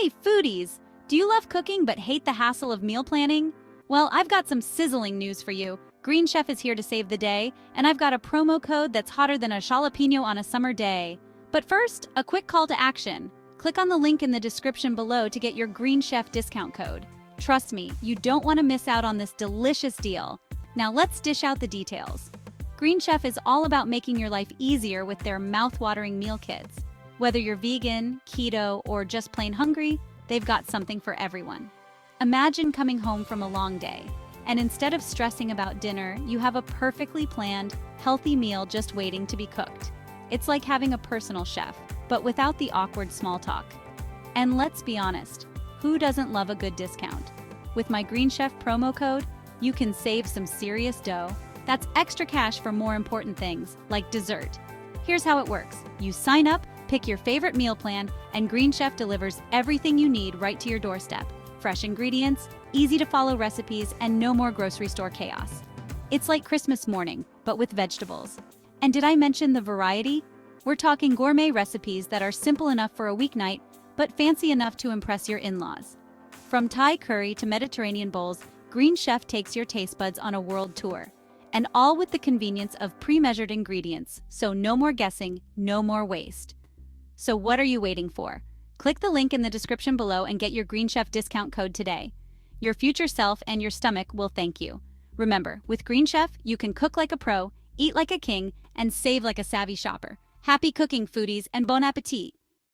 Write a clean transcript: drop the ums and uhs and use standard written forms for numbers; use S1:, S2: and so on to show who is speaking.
S1: Hey foodies! Do you love cooking but hate the hassle of meal planning? Well, I've got some sizzling news for you. Green Chef is here to save the day, and I've got a promo code that's hotter than a jalapeno on a summer day. But first, a quick call to action. Click on the link in the description below to get your Green Chef discount code. Trust me, you don't want to miss out on this delicious deal. Now let's dish out the details. Green Chef is all about making your life easier with their mouth-watering meal kits. Whether you're vegan, keto, or just plain hungry, they've got something for everyone. Imagine coming home from a long day, and instead of stressing about dinner, you have a perfectly planned, healthy meal just waiting to be cooked. It's like having a personal chef, but without the awkward small talk. And let's be honest, who doesn't love a good discount? With my Green Chef promo code, you can save some serious dough. That's extra cash for more important things, like dessert. Here's how it works. You sign up, pick your favorite meal plan, and Green Chef delivers everything you need right to your doorstep. Fresh ingredients, easy-to-follow recipes, and no more grocery store chaos. It's like Christmas morning, but with vegetables. And did I mention the variety? We're talking gourmet recipes that are simple enough for a weeknight, but fancy enough to impress your in-laws. From Thai curry to Mediterranean bowls, Green Chef takes your taste buds on a world tour. And all with the convenience of pre-measured ingredients, so no more guessing, no more waste. So what are you waiting for? Click the link in the description below and get your Green Chef discount code today. Your future self and your stomach will thank you. Remember, with Green Chef, you can cook like a pro, eat like a king, and save like a savvy shopper. Happy cooking, foodies, and bon appetit!